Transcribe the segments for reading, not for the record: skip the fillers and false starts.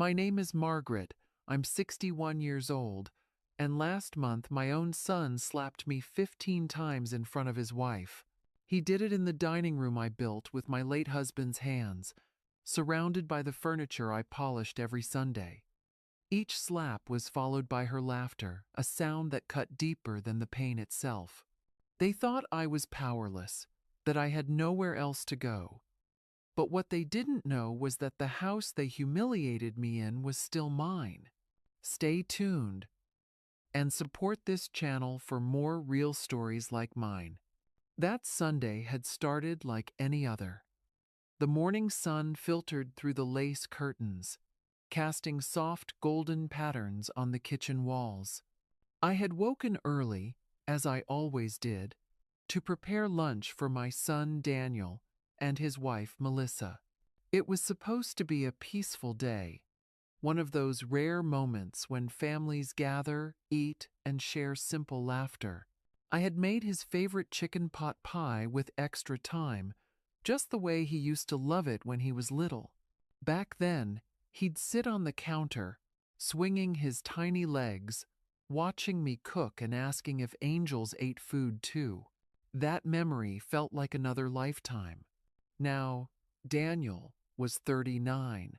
My name is Margaret. I'm 61 years old, and last month my own son slapped me 15 times in front of his wife. He did it in the dining room I built with my late husband's hands, surrounded by the furniture I polished every Sunday. Each slap was followed by her laughter, a sound that cut deeper than the pain itself. They thought I was powerless, that I had nowhere else to go. But what they didn't know was that the house they humiliated me in was still mine. Stay tuned and support this channel for more real stories like mine. That Sunday had started like any other. The morning sun filtered through the lace curtains, casting soft golden patterns on the kitchen walls. I had woken early, as I always did, to prepare lunch for my son Daniel and his wife Melissa. It was supposed to be a peaceful day, one of those rare moments when families gather, eat, and share simple laughter. I had made his favorite chicken pot pie with extra thyme, just the way he used to love it when he was little. Back then, he'd sit on the counter, swinging his tiny legs, watching me cook and asking if angels ate food too. That memory felt like another lifetime. Now, Daniel was 39.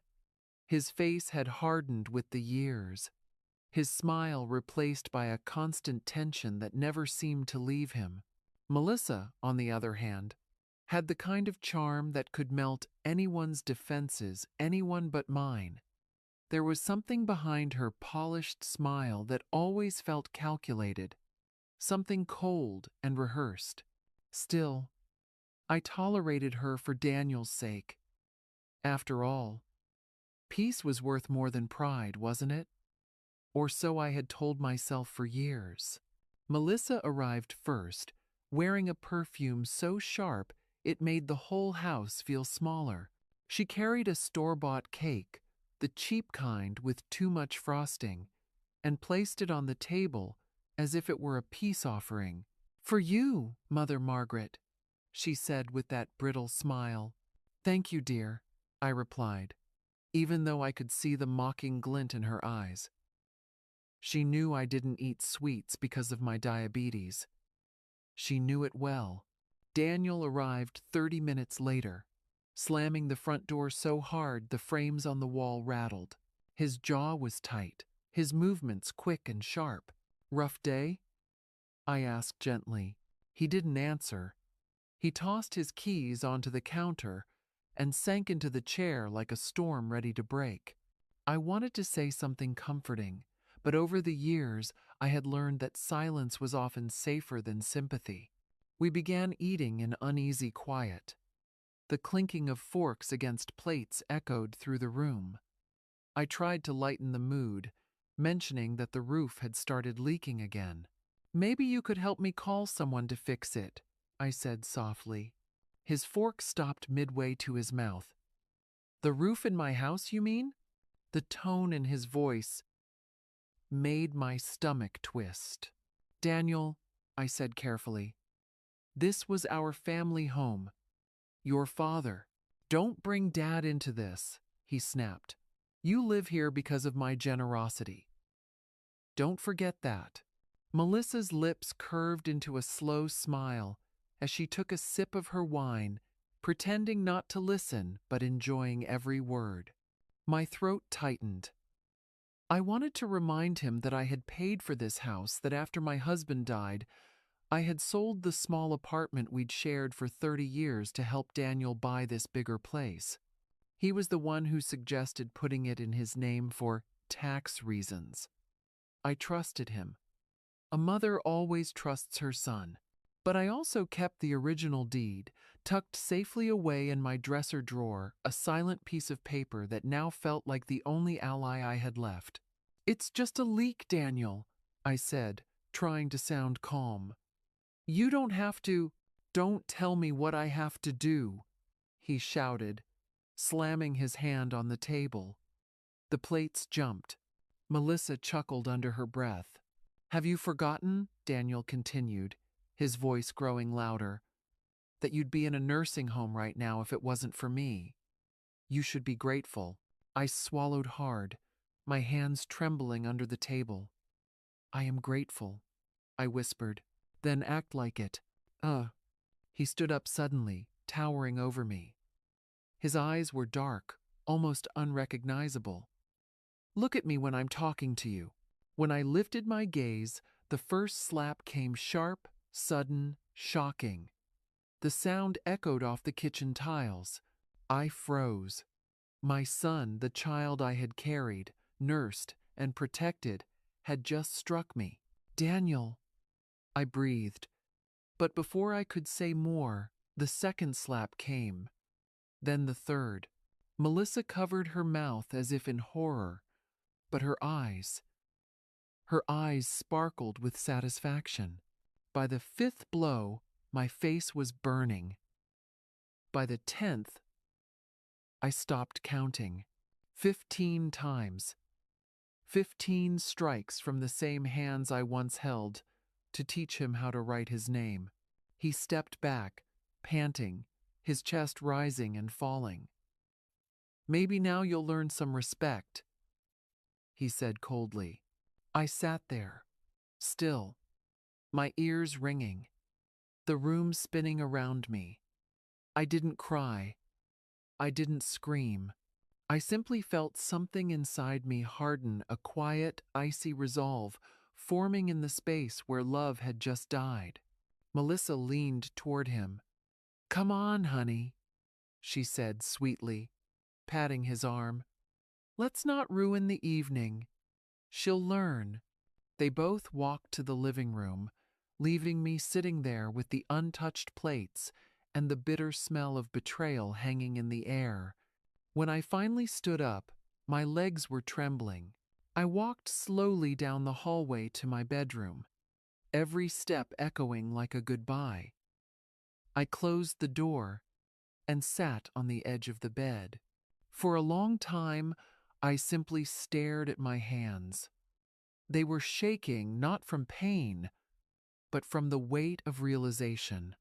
His face had hardened with the years, his smile replaced by a constant tension that never seemed to leave him. Melissa, on the other hand, had the kind of charm that could melt anyone's defenses, anyone but mine. There was something behind her polished smile that always felt calculated, something cold and rehearsed. Still, I tolerated her for Daniel's sake. After all, peace was worth more than pride, wasn't it? Or so I had told myself for years. Melissa arrived first, wearing a perfume so sharp it made the whole house feel smaller. She carried a store-bought cake, the cheap kind with too much frosting, and placed it on the table as if it were a peace offering. "For you, Mother Margaret," she said with that brittle smile. "Thank you, dear," I replied, even though I could see the mocking glint in her eyes. She knew I didn't eat sweets because of my diabetes. She knew it well. Daniel arrived 30 minutes later, slamming the front door so hard the frames on the wall rattled. His jaw was tight, his movements quick and sharp. "Rough day?" I asked gently. He didn't answer. He tossed his keys onto the counter and sank into the chair like a storm ready to break. I wanted to say something comforting, but over the years I had learned that silence was often safer than sympathy. We began eating in uneasy quiet. The clinking of forks against plates echoed through the room. I tried to lighten the mood, mentioning that the roof had started leaking again. "Maybe you could help me call someone to fix it," I said softly. His fork stopped midway to his mouth. "The roof in my house, you mean?" The tone in his voice made my stomach twist. "Daniel," I said carefully, "this was our family home. Your father. Don't bring Dad into this," he snapped. "You live here because of my generosity. Don't forget that." Melissa's lips curved into a slow smile as she took a sip of her wine, pretending not to listen but enjoying every word. My throat tightened. I wanted to remind him that I had paid for this house, that after my husband died, I had sold the small apartment we'd shared for 30 years to help Daniel buy this bigger place. He was the one who suggested putting it in his name for tax reasons. I trusted him. A mother always trusts her son. But I also kept the original deed, tucked safely away in my dresser drawer, a silent piece of paper that now felt like the only ally I had left. "It's just a leak, Daniel," I said, trying to sound calm. "You don't have to—" "Don't tell me what I have to do," he shouted, slamming his hand on the table. The plates jumped. Melissa chuckled under her breath. "Have you forgotten," Daniel continued, his voice growing louder, "that you'd be in a nursing home right now if it wasn't for me? You should be grateful." I swallowed hard, my hands trembling under the table. I am grateful, I whispered. Then act like it. He stood up suddenly, towering over me. His eyes were dark, almost unrecognizable. Look at me when I'm talking to you. When I lifted my gaze, the first slap came sharp, sudden, shocking. The sound echoed off the kitchen tiles. I froze. My son, the child I had carried, nursed, and protected, had just struck me. Daniel, I breathed. But before I could say more, the second slap came. Then the third. Melissa covered her mouth as if in horror, but her eyes sparkled with satisfaction. By the fifth blow, my face was burning. By the 10th, I stopped counting. 15 times. 15 strikes from the same hands I once held to teach him how to write his name. He stepped back, panting, his chest rising and falling. Maybe now you'll learn some respect, he said coldly. I sat there, still, my ears ringing, the room spinning around me. I didn't cry. I didn't scream. I simply felt something inside me harden, a quiet, icy resolve forming in the space where love had just died. Melissa leaned toward him. Come on, honey, she said sweetly, patting his arm. Let's not ruin the evening. She'll learn. They both walked to the living room, leaving me sitting there with the untouched plates and the bitter smell of betrayal hanging in the air. When I finally stood up, my legs were trembling. I walked slowly down the hallway to my bedroom, every step echoing like a goodbye. I closed the door and sat on the edge of the bed. For a long time, I simply stared at my hands. They were shaking not from pain, but from the weight of realization.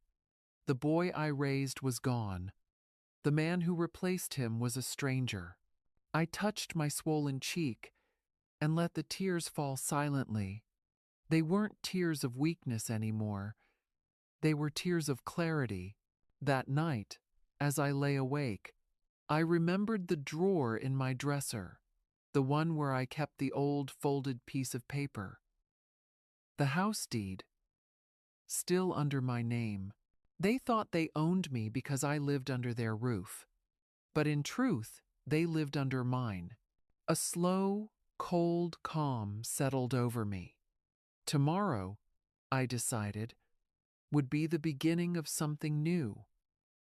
The boy I raised was gone. The man who replaced him was a stranger. I touched my swollen cheek and let the tears fall silently. They weren't tears of weakness anymore. They were tears of clarity. That night, as I lay awake, I remembered the drawer in my dresser, the one where I kept the old folded piece of paper. The house deed, still under my name. They thought they owned me because I lived under their roof. But in truth, they lived under mine. A slow, cold calm settled over me. Tomorrow, I decided, would be the beginning of something new.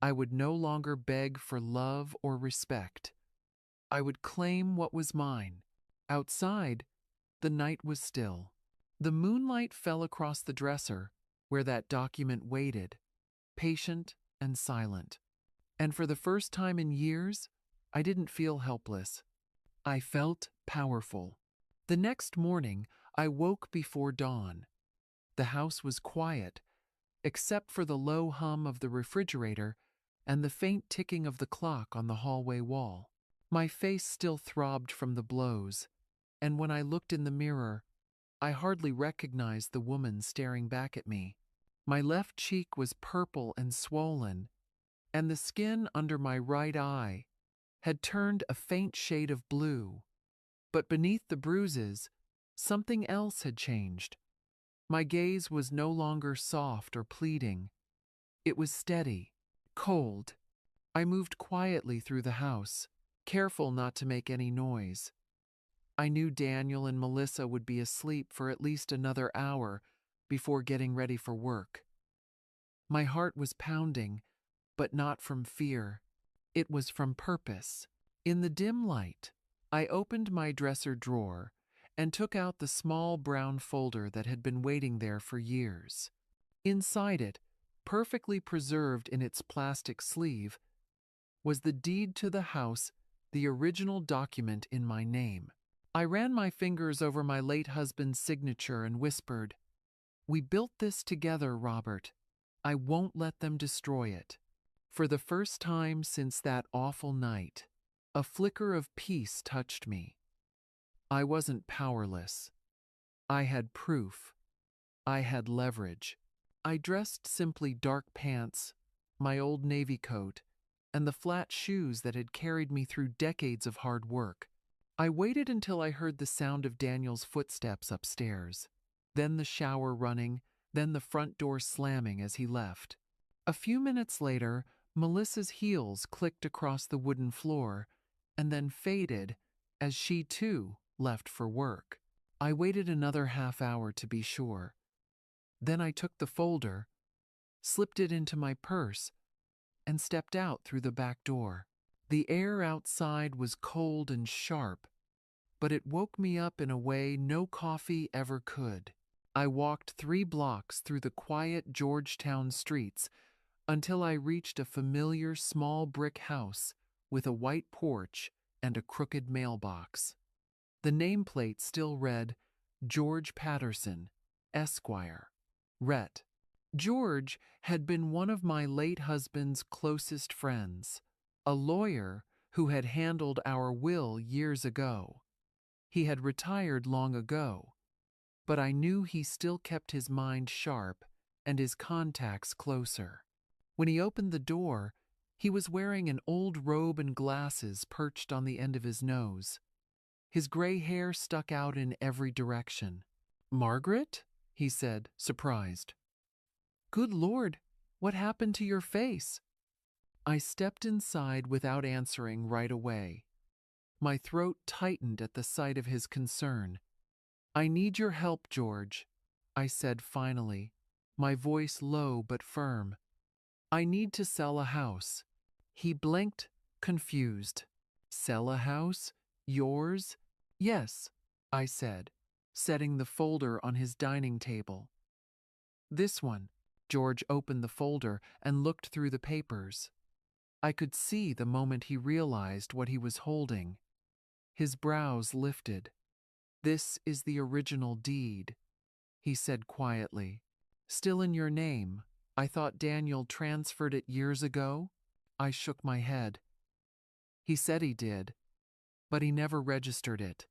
I would no longer beg for love or respect. I would claim what was mine. Outside, the night was still. The moonlight fell across the dresser where that document waited, patient and silent. And for the first time in years, I didn't feel helpless. I felt powerful. The next morning, I woke before dawn. The house was quiet, except for the low hum of the refrigerator and the faint ticking of the clock on the hallway wall. My face still throbbed from the blows, and when I looked in the mirror, I hardly recognized the woman staring back at me. My left cheek was purple and swollen, and the skin under my right eye had turned a faint shade of blue. But beneath the bruises, something else had changed. My gaze was no longer soft or pleading. It was steady, cold. I moved quietly through the house, careful not to make any noise. I knew Daniel and Melissa would be asleep for at least another hour before getting ready for work. My heart was pounding, but not from fear. It was from purpose. In the dim light, I opened my dresser drawer and took out the small brown folder that had been waiting there for years. Inside it, perfectly preserved in its plastic sleeve, was the deed to the house, the original document in my name. I ran my fingers over my late husband's signature and whispered, "We built this together, Robert. I won't let them destroy it." For the first time since that awful night, A flicker of peace touched me. I wasn't powerless. I had proof. I had leverage. I dressed simply dark pants, my old navy coat, and the flat shoes that had carried me through decades of hard work. I waited until I heard the sound of Daniel's footsteps upstairs, then the shower running, then the front door slamming as he left. A few minutes later, Melissa's heels clicked across the wooden floor and then faded as she too left for work. I waited another half hour to be sure. Then I took the folder, slipped it into my purse, and stepped out through the back door. The air outside was cold and sharp, but it woke me up in a way no coffee ever could. I walked 3 blocks through the quiet Georgetown streets until I reached a familiar small brick house with a white porch and a crooked mailbox. The nameplate still read, George Patterson, Esquire, Rhett. George had been one of my late husband's closest friends, a lawyer who had handled our will years ago. He had retired long ago, but I knew he still kept his mind sharp and his contacts closer. When he opened the door, he was wearing an old robe and glasses perched on the end of his nose. His gray hair stuck out in every direction. "Margaret?" he said, surprised. "Good Lord, what happened to your face?" I stepped inside without answering right away. My throat tightened at the sight of his concern. "I need your help, George," I said finally, my voice low but firm. "I need to sell a house." He blinked, confused. "Sell a house? Yours?" "Yes," I said, setting the folder on his dining table. "This one." George opened the folder and looked through the papers. I could see the moment he realized what he was holding. His brows lifted. "This is the original deed," he said quietly. "Still in your name. I thought Daniel transferred it years ago." I shook my head. "He said he did, but he never registered it.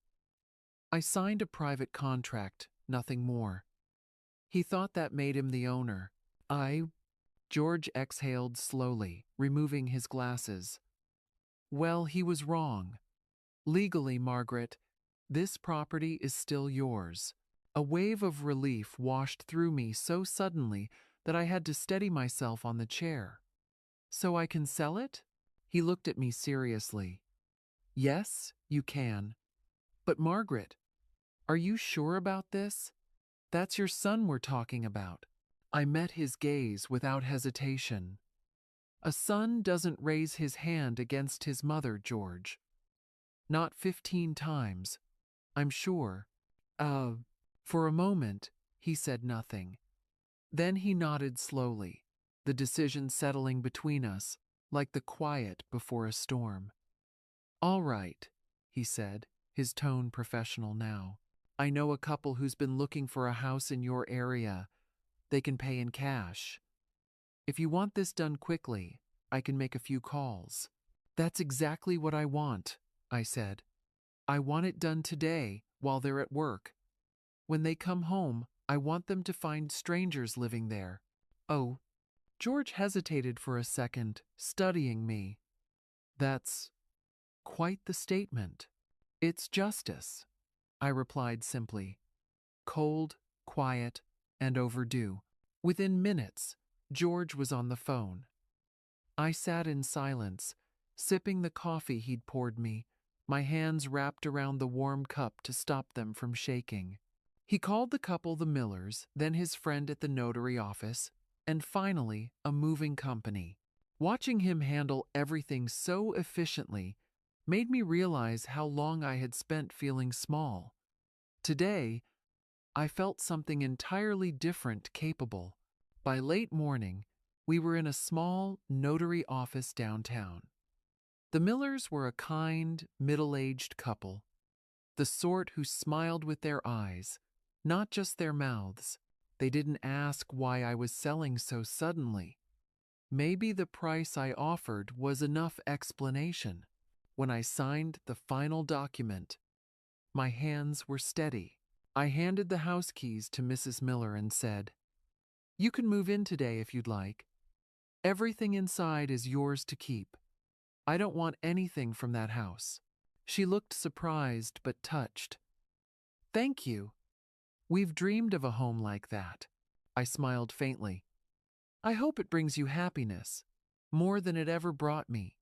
I signed a private contract, nothing more. He thought that made him the owner. George exhaled slowly, removing his glasses. "Well, he was wrong. Legally, Margaret, this property is still yours." A wave of relief washed through me so suddenly that I had to steady myself on the chair. "So I can sell it?" He looked at me seriously. "Yes, you can. But Margaret, are you sure about this? That's your son we're talking about." I met his gaze without hesitation. "A son doesn't raise his hand against his mother, George. Not 15 times, I'm sure." For a moment, he said nothing. Then he nodded slowly, the decision settling between us, like the quiet before a storm. "All right," he said, his tone professional now. "I know a couple who's been looking for a house in your area. They can pay in cash. If you want this done quickly, I can make a few calls." "That's exactly what I want," I said. "I want it done today while they're at work. When they come home, I want them to find strangers living there." "Oh." George hesitated for a second, studying me. "That's quite the statement." "It's justice," I replied simply. Cold, quiet, and overdue. Within minutes, George was on the phone. I sat in silence, sipping the coffee he'd poured me, my hands wrapped around the warm cup to stop them from shaking. He called the couple the Millers, then his friend at the notary office, and finally a moving company. Watching him handle everything so efficiently made me realize how long I had spent feeling small. Today, I felt something entirely different capable. By late morning, we were in a small notary office downtown. The Millers were a kind, middle-aged couple, the sort who smiled with their eyes, not just their mouths. They didn't ask why I was selling so suddenly. Maybe the price I offered was enough explanation. when I signed the final document, my hands were steady. I handed the house keys to Mrs. Miller and said, "You can move in today if you'd like. Everything inside is yours to keep. I don't want anything from that house." She looked surprised but touched. "Thank you. We've dreamed of a home like that." I smiled faintly. "I hope it brings you happiness, more than it ever brought me."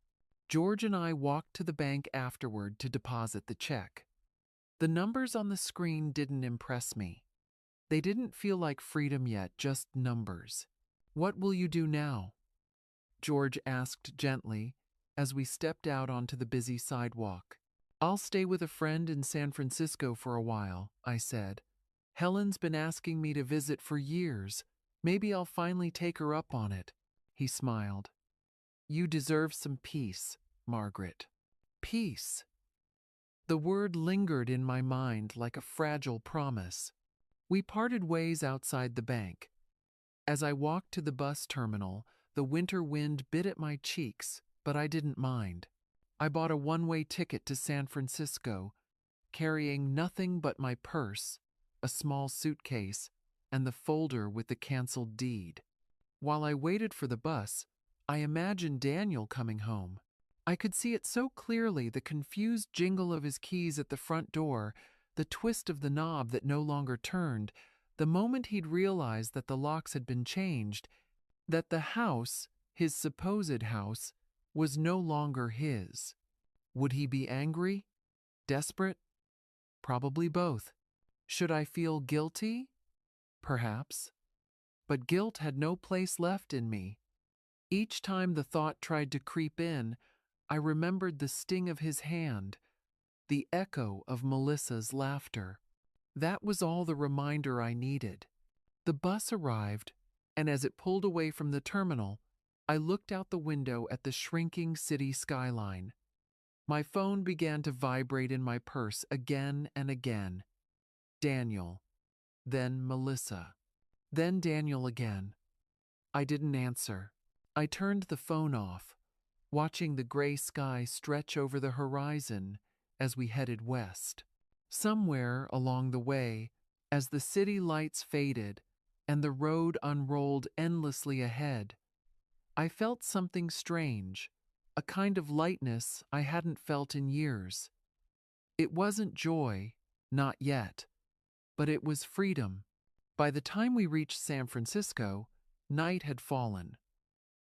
George and I walked to the bank afterward to deposit the check. The numbers on the screen didn't impress me. They didn't feel like freedom yet, just numbers. "What will you do now?" George asked gently as we stepped out onto the busy sidewalk. "I'll stay with a friend in San Francisco for a while," I said. "Helen's been asking me to visit for years. Maybe I'll finally take her up on it." He smiled. "You deserve some peace, Margaret." Peace. The word lingered in my mind like a fragile promise. We parted ways outside the bank. As I walked to the bus terminal, the winter wind bit at my cheeks, but I didn't mind. I bought a one-way ticket to San Francisco, carrying nothing but my purse, a small suitcase, and the folder with the canceled deed. While I waited for the bus, I imagined Daniel coming home. I could see it so clearly, the confused jingle of his keys at the front door, the twist of the knob that no longer turned, the moment he'd realized that the locks had been changed, that the house, his supposed house, was no longer his. Would he be angry? Desperate? Probably both. Should I feel guilty? Perhaps. But guilt had no place left in me. Each time the thought tried to creep in, I remembered the sting of his hand, the echo of Melissa's laughter. That was all the reminder I needed. The bus arrived, and as it pulled away from the terminal, I looked out the window at the shrinking city skyline. My phone began to vibrate in my purse again and again. Daniel, then Melissa, then Daniel again. I didn't answer. I turned the phone off, watching the gray sky stretch over the horizon as we headed west. Somewhere along the way, as the city lights faded and the road unrolled endlessly ahead, I felt something strange, a kind of lightness I hadn't felt in years. It wasn't joy, not yet, but it was freedom. By the time we reached San Francisco, night had fallen.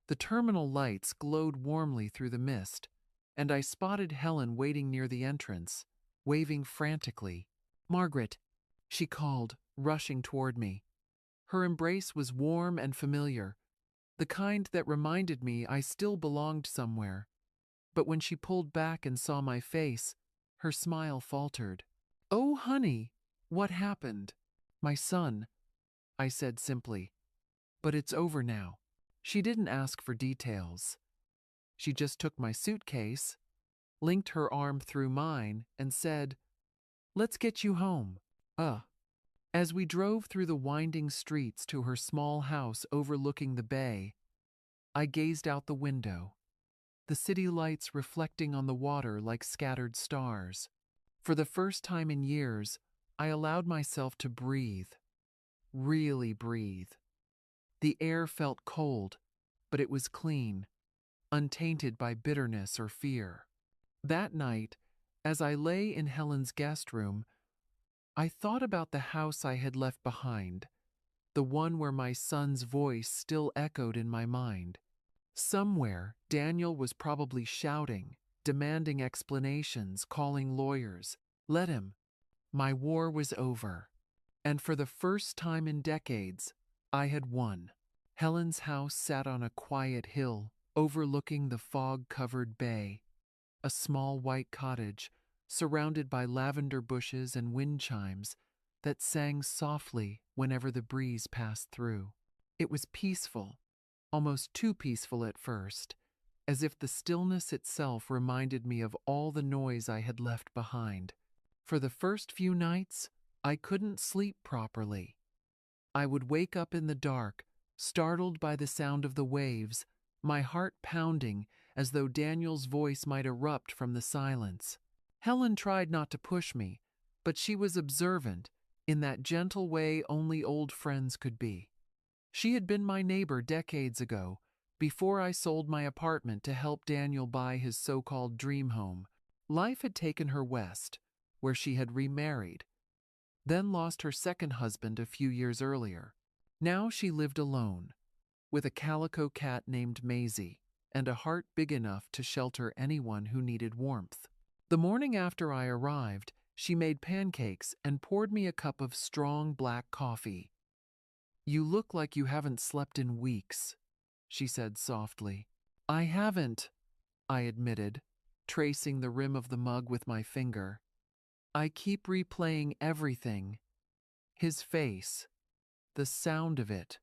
The terminal lights glowed warmly through the mist, and I spotted Helen waiting near the entrance, waving frantically. "Margaret," she called, rushing toward me. Her embrace was warm and familiar, the kind that reminded me I still belonged somewhere. But when she pulled back and saw my face, her smile faltered. "Oh, honey, what happened?" "My son," I said simply. "But it's over now." She didn't ask for details. She just took my suitcase, linked her arm through mine, and said, "Let's get you home." As we drove through the winding streets to her small house overlooking the bay, I gazed out the window, the city lights reflecting on the water like scattered stars. For the first time in years, I allowed myself to breathe, really breathe. The air felt cold, but it was clean, untainted by bitterness or fear. That night, as I lay in Helen's guest room, I thought about the house I had left behind, the one where my son's voice still echoed in my mind. Somewhere, Daniel was probably shouting, demanding explanations, calling lawyers. Let him. My war was over. And for the first time in decades, I had won. Helen's house sat on a quiet hill, overlooking the fog-covered bay. A small white cottage, surrounded by lavender bushes and wind chimes that sang softly whenever the breeze passed through. It was peaceful, almost too peaceful at first, as if the stillness itself reminded me of all the noise I had left behind. For the first few nights, I couldn't sleep properly. I would wake up in the dark, startled by the sound of the waves, my heart pounding as though Daniel's voice might erupt from the silence. Helen tried not to push me, but she was observant, in that gentle way only old friends could be. She had been my neighbor decades ago, before I sold my apartment to help Daniel buy his so-called dream home. Life had taken her west, where she had remarried, then lost her second husband a few years earlier. Now she lived alone, with a calico cat named Maisie, and a heart big enough to shelter anyone who needed warmth. The morning after I arrived, she made pancakes and poured me a cup of strong black coffee. "You look like you haven't slept in weeks," she said softly. "I haven't," I admitted, tracing the rim of the mug with my finger. "I keep replaying everything. His face, the sound of it."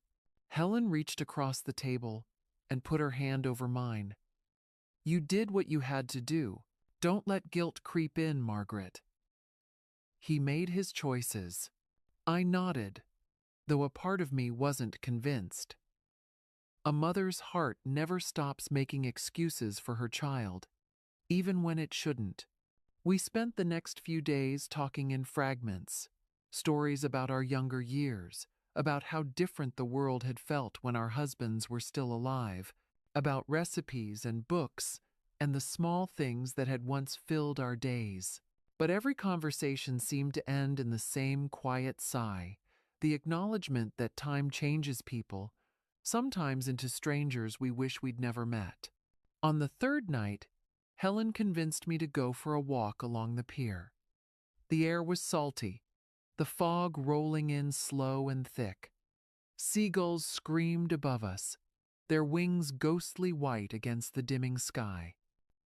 Helen reached across the table and put her hand over mine. "You did what you had to do. Don't let guilt creep in, Margaret." He made his choices. I nodded, though a part of me wasn't convinced. A mother's heart never stops making excuses for her child, even when it shouldn't. We spent the next few days talking in fragments, stories about our younger years, about how different the world had felt when our husbands were still alive, about recipes and books, and the small things that had once filled our days. But every conversation seemed to end in the same quiet sigh, the acknowledgement that time changes people, sometimes into strangers we wish we'd never met. On the third night, Helen convinced me to go for a walk along the pier. The air was salty, the fog rolling in slow and thick. Seagulls screamed above us, their wings ghostly white against the dimming sky.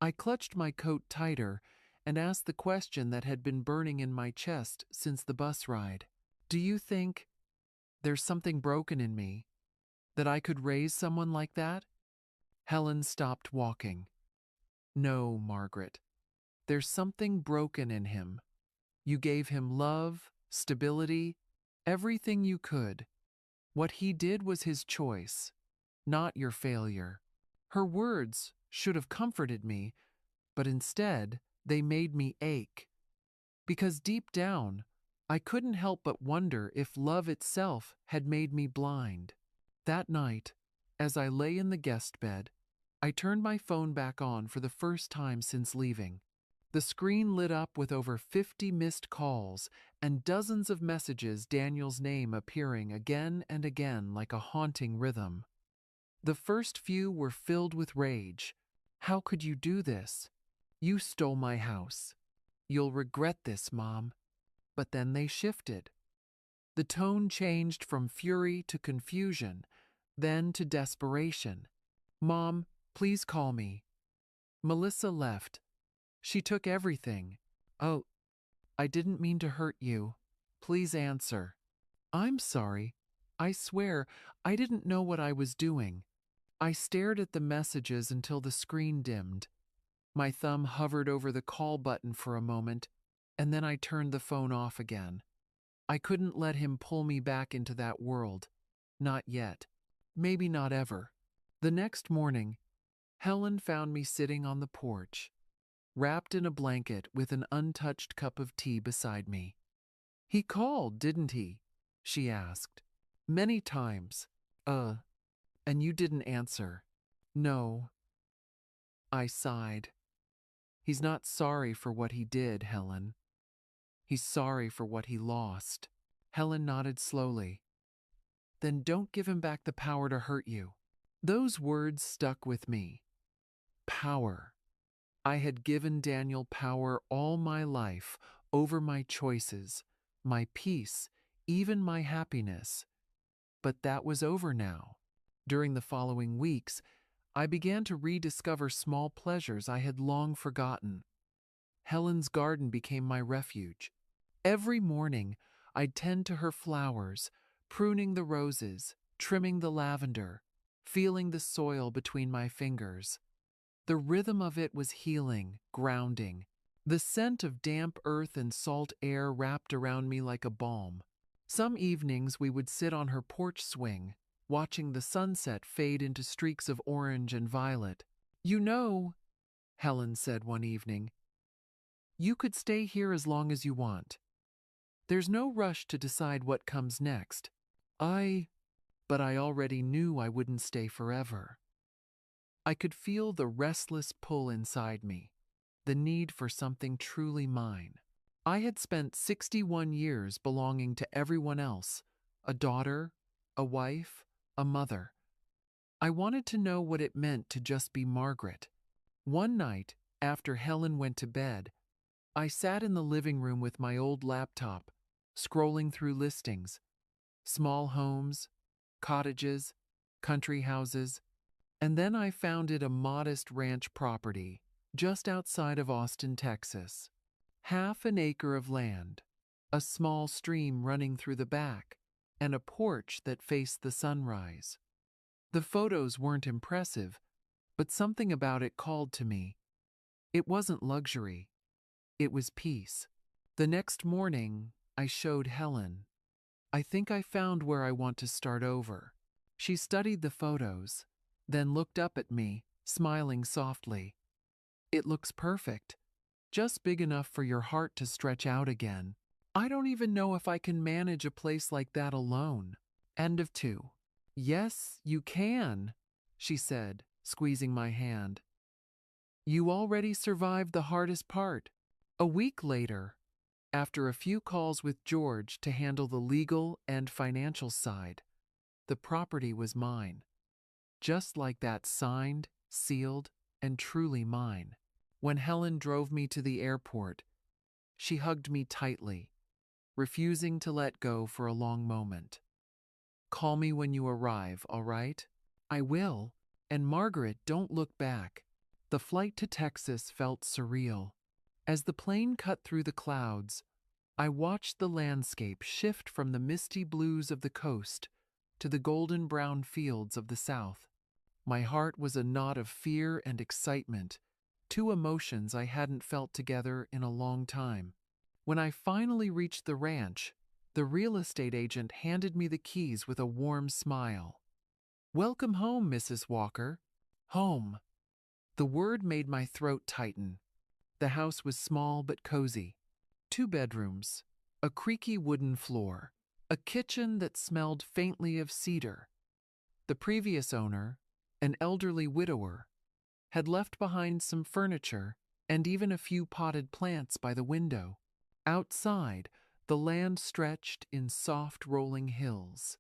I clutched my coat tighter and asked the question that had been burning in my chest since the bus ride. "Do you think there's something broken in me, that I could raise someone like that?" Helen stopped walking. "No, Margaret. There's something broken in him. You gave him love, stability, everything you could. What he did was his choice, not your failure." Her words should have comforted me, but instead they made me ache. Because deep down, I couldn't help but wonder if love itself had made me blind. That night, as I lay in the guest bed, I turned my phone back on for the first time since leaving. The screen lit up with over 50 missed calls and dozens of messages, Daniel's name appearing again and again like a haunting rhythm. The first few were filled with rage. "How could you do this? You stole my house. You'll regret this, Mom." But then they shifted. The tone changed from fury to confusion, then to desperation. "Mom, please call me. Melissa left. She took everything. Oh, I didn't mean to hurt you. Please answer." "I'm sorry. I swear, I didn't know what I was doing." I stared at the messages until the screen dimmed. My thumb hovered over the call button for a moment, and then I turned the phone off again. I couldn't let him pull me back into that world. Not yet. Maybe not ever. The next morning, Helen found me sitting on the porch, wrapped in a blanket with an untouched cup of tea beside me. "He called, didn't he?" she asked. "Many times. And you didn't answer." "No." I sighed. "He's not sorry for what he did, Helen. He's sorry for what he lost." Helen nodded slowly. "Then don't give him back the power to hurt you." Those words stuck with me. Power. I had given Daniel power all my life over my choices, my peace, even my happiness. But that was over now. During the following weeks, I began to rediscover small pleasures I had long forgotten. Helen's garden became my refuge. Every morning, I'd tend to her flowers, pruning the roses, trimming the lavender, feeling the soil between my fingers. The rhythm of it was healing, grounding. The scent of damp earth and salt air wrapped around me like a balm. Some evenings we would sit on her porch swing, watching the sunset fade into streaks of orange and violet. You know, Helen said one evening, you could stay here as long as you want. There's no rush to decide what comes next. But I already knew I wouldn't stay forever. I could feel the restless pull inside me, the need for something truly mine. I had spent 61 years belonging to everyone else, a daughter, a wife, a mother. I wanted to know what it meant to just be Margaret. One night, after Helen went to bed, I sat in the living room with my old laptop, scrolling through listings, small homes, cottages, country houses, and then I founded a modest ranch property just outside of Austin, Texas. Half an acre of land, a small stream running through the back, and a porch that faced the sunrise. The photos weren't impressive, but something about it called to me. It wasn't luxury, it was peace. The next morning, I showed Helen. I think I found where I want to start over. She studied the photos, then looked up at me, smiling softly. It looks perfect, just big enough for your heart to stretch out again. I don't even know if I can manage a place like that alone. End of 2. Yes, you can, she said, squeezing my hand. You already survived the hardest part. A week later, after a few calls with George to handle the legal and financial side, the property was mine. Just like that, signed, sealed, and truly mine. When Helen drove me to the airport, she hugged me tightly, refusing to let go for a long moment. Call me when you arrive, all right? I will. And Margaret, don't look back. The flight to Texas felt surreal. As the plane cut through the clouds, I watched the landscape shift from the misty blues of the coast to the golden brown fields of the south. My heart was a knot of fear and excitement, two emotions I hadn't felt together in a long time. When I finally reached the ranch, the real estate agent handed me the keys with a warm smile. Welcome home, Mrs. Walker. Home. The word made my throat tighten. The house was small but cozy. 2 bedrooms, a creaky wooden floor, a kitchen that smelled faintly of cedar. The previous owner, an elderly widower, had left behind some furniture and even a few potted plants by the window. Outside, the land stretched in soft rolling hills.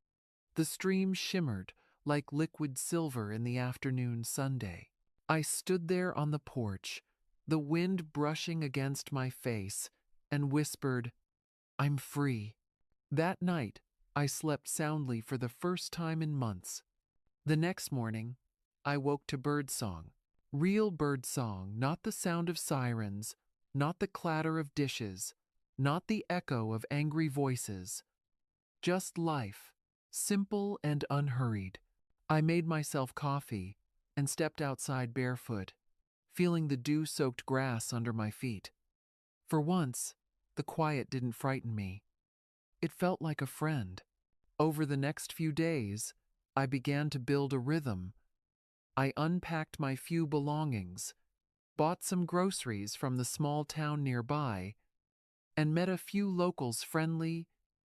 The stream shimmered like liquid silver in the afternoon sunday. I stood there on the porch, the wind brushing against my face, and whispered, I'm free. That night, I slept soundly for the first time in months. The next morning, I woke to birdsong. Real birdsong, not the sound of sirens, not the clatter of dishes, not the echo of angry voices. Just life, simple and unhurried. I made myself coffee and stepped outside barefoot, feeling the dew-soaked grass under my feet. For once, the quiet didn't frighten me. It felt like a friend. Over the next few days, I began to build a rhythm. I unpacked my few belongings, bought some groceries from the small town nearby, and met a few locals, friendly,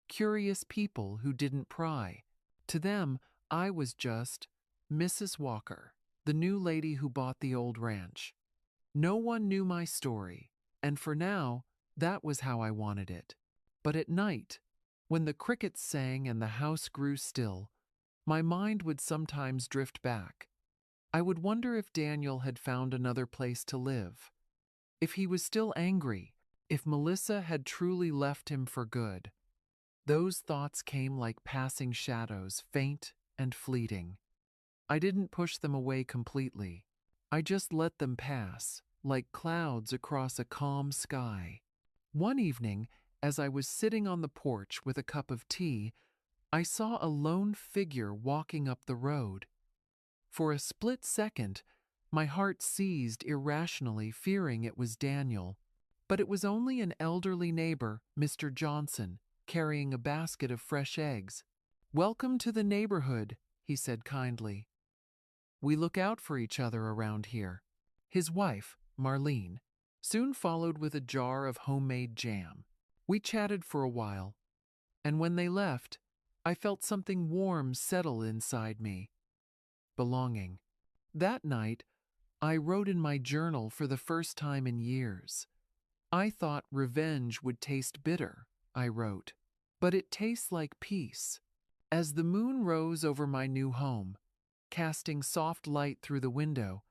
curious people who didn't pry. To them, I was just Mrs. Walker, the new lady who bought the old ranch. No one knew my story, and for now, that was how I wanted it. But at night, when the crickets sang and the house grew still, my mind would sometimes drift back. I would wonder if Daniel had found another place to live, if he was still angry, if Melissa had truly left him for good. Those thoughts came like passing shadows, faint and fleeting. I didn't push them away completely. I just let them pass, like clouds across a calm sky. One evening, as I was sitting on the porch with a cup of tea, I saw a lone figure walking up the road. For a split second, my heart seized irrationally, fearing it was Daniel. But it was only an elderly neighbor, Mr. Johnson, carrying a basket of fresh eggs. Welcome to the neighborhood, he said kindly. We look out for each other around here. His wife, Marlene, soon followed with a jar of homemade jam. We chatted for a while, and when they left, I felt something warm settle inside me. Belonging. That night, I wrote in my journal for the first time in years. I thought revenge would taste bitter, I wrote, but it tastes like peace. As the moon rose over my new home, casting soft light through the window,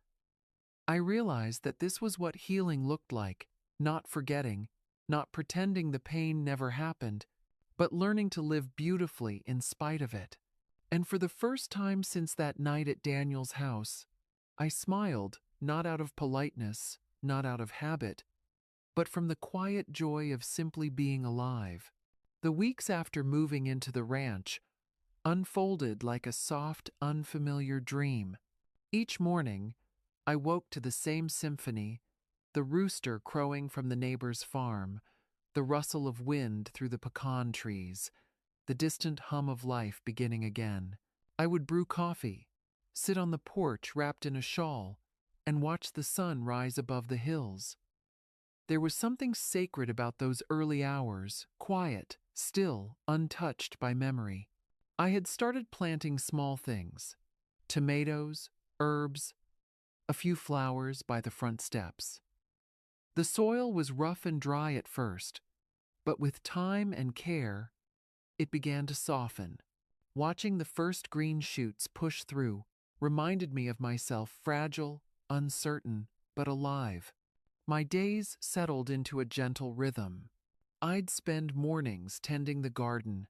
I realized that this was what healing looked like, not forgetting, not pretending the pain never happened, but learning to live beautifully in spite of it. And for the first time since that night at Daniel's house, I smiled, not out of politeness, not out of habit, but from the quiet joy of simply being alive. The weeks after moving into the ranch unfolded like a soft, unfamiliar dream. Each morning, I woke to the same symphony, the rooster crowing from the neighbor's farm, the rustle of wind through the pecan trees, the distant hum of life beginning again. I would brew coffee, sit on the porch wrapped in a shawl, and watch the sun rise above the hills. There was something sacred about those early hours, quiet, still, untouched by memory. I had started planting small things, tomatoes, herbs, a few flowers by the front steps. The soil was rough and dry at first, but with time and care, it began to soften. Watching the first green shoots push through reminded me of myself, fragile, uncertain, but alive. My days settled into a gentle rhythm. I'd spend mornings tending the garden,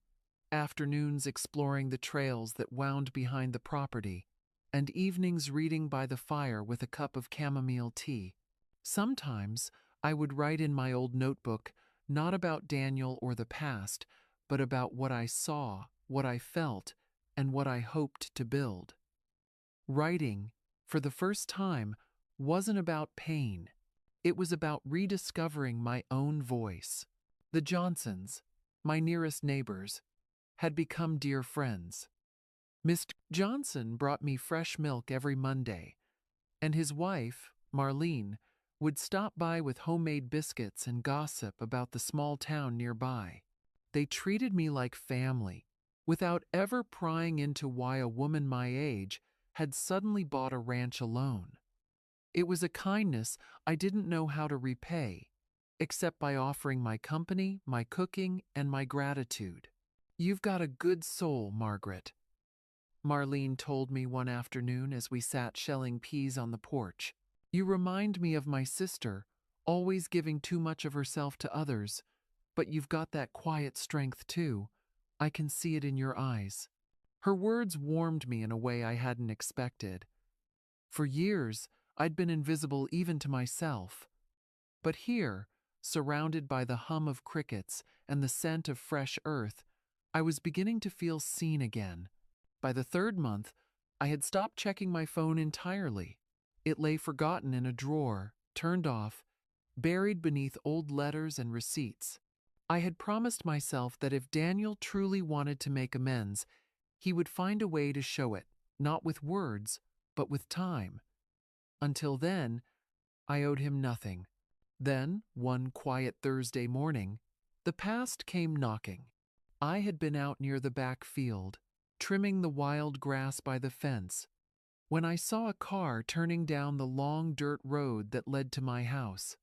afternoons exploring the trails that wound behind the property, and evenings reading by the fire with a cup of chamomile tea. Sometimes I would write in my old notebook, not about Daniel or the past, but about what I saw, what I felt, and what I hoped to build. Writing, for the first time, wasn't about pain. It was about rediscovering my own voice. The Johnsons, my nearest neighbors, had become dear friends. Mr. Johnson brought me fresh milk every Monday, and his wife, Marlene, would stop by with homemade biscuits and gossip about the small town nearby. They treated me like family, without ever prying into why a woman my age had suddenly bought a ranch alone. It was a kindness I didn't know how to repay, except by offering my company, my cooking, and my gratitude. "You've got a good soul, Margaret," Marlene told me one afternoon as we sat shelling peas on the porch. "You remind me of my sister, always giving too much of herself to others, but you've got that quiet strength too. I can see it in your eyes." Her words warmed me in a way I hadn't expected. For years, I'd been invisible even to myself. But here, surrounded by the hum of crickets and the scent of fresh earth, I was beginning to feel seen again. By the third month, I had stopped checking my phone entirely. It lay forgotten in a drawer, turned off, buried beneath old letters and receipts. I had promised myself that if Daniel truly wanted to make amends, he would find a way to show it, not with words, but with time. Until then, I owed him nothing. Then, one quiet Thursday morning, the past came knocking. I had been out near the back field, trimming the wild grass by the fence, when I saw a car turning down the long dirt road that led to my house.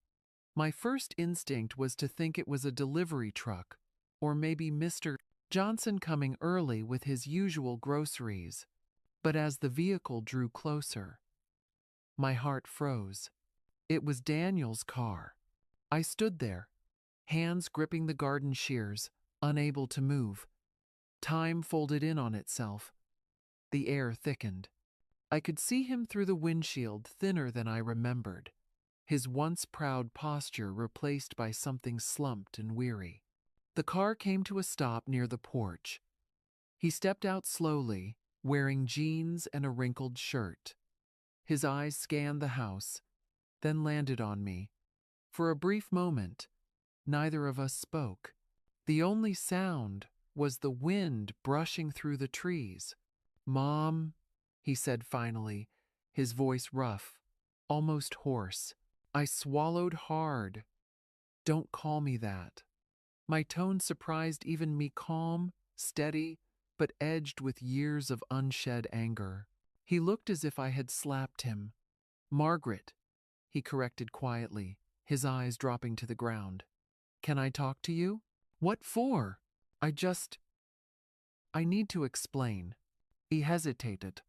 My first instinct was to think it was a delivery truck, or maybe Mr. Johnson coming early with his usual groceries. But as the vehicle drew closer, my heart froze. It was Daniel's car. I stood there, hands gripping the garden shears, unable to move. Time folded in on itself. The air thickened. I could see him through the windshield, thinner than I remembered, his once proud posture replaced by something slumped and weary. The car came to a stop near the porch. He stepped out slowly, wearing jeans and a wrinkled shirt. His eyes scanned the house, then landed on me. For a brief moment, neither of us spoke. The only sound was the wind brushing through the trees. "Mom," he said finally, his voice rough, almost hoarse. I swallowed hard. Don't call me that. My tone surprised even me, calm, steady, but edged with years of unshed anger. He looked as if I had slapped him. Margaret, he corrected quietly, his eyes dropping to the ground. Can I talk to you? What for? I need to explain. He hesitated.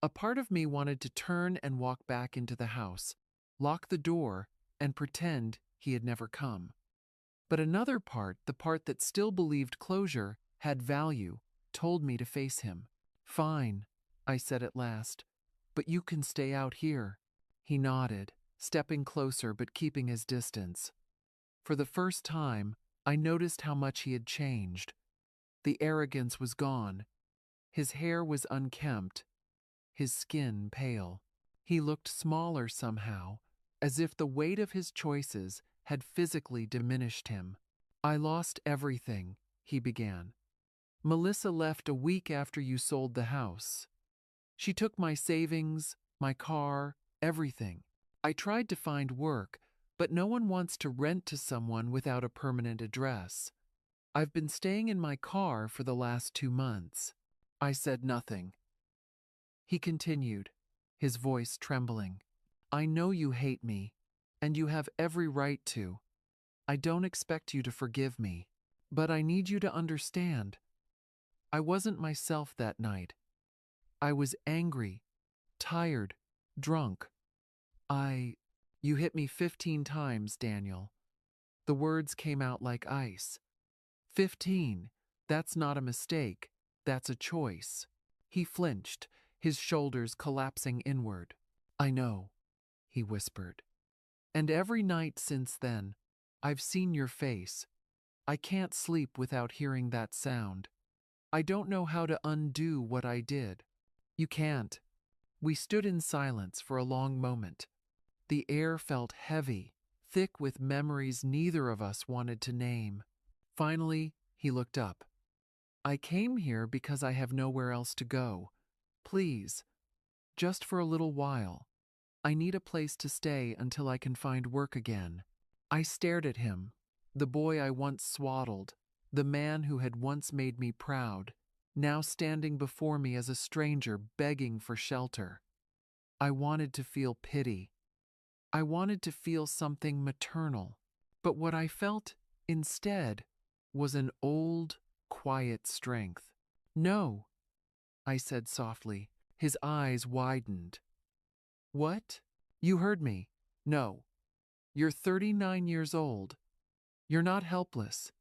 A part of me wanted to turn and walk back into the house, lock the door, and pretend he had never come. But another part, the part that still believed closure had value, told me to face him. Fine, I said at last, but you can stay out here. He nodded, stepping closer but keeping his distance. For the first time, I noticed how much he had changed. The arrogance was gone. His hair was unkempt, his skin pale. He looked smaller somehow, as if the weight of his choices had physically diminished him. I lost everything, he began. Melissa left a week after you sold the house. She took my savings, my car, everything. I tried to find work, but no one wants to rent to someone without a permanent address. I've been staying in my car for the last 2 months. I said nothing. He continued, his voice trembling. I know you hate me, and you have every right to. I don't expect you to forgive me, but I need you to understand. I wasn't myself that night. I was angry, tired, drunk. You hit me 15 times, Daniel. The words came out like ice. 15. That's not a mistake. That's a choice. He flinched, his shoulders collapsing inward. I know, he whispered. And every night since then, I've seen your face. I can't sleep without hearing that sound. I don't know how to undo what I did. You can't. We stood in silence for a long moment. The air felt heavy, thick with memories neither of us wanted to name. Finally, he looked up. I came here because I have nowhere else to go. Please, just for a little while. I need a place to stay until I can find work again. I stared at him, the boy I once swaddled, the man who had once made me proud, now standing before me as a stranger begging for shelter. I wanted to feel pity. I wanted to feel something maternal. But what I felt instead was an old, quiet strength. No, I said softly. His eyes widened. What? You heard me. No. You're 39 years old. You're not helpless.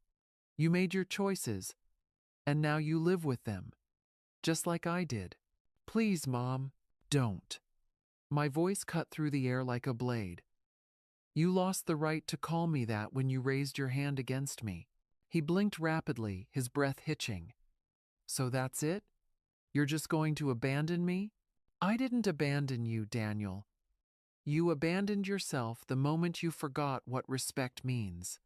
You made your choices, and now you live with them, just like I did. Please, Mom, don't. My voice cut through the air like a blade. You lost the right to call me that when you raised your hand against me. He blinked rapidly, his breath hitching. So that's it? You're just going to abandon me? I didn't abandon you, Daniel. You abandoned yourself the moment you forgot what respect means.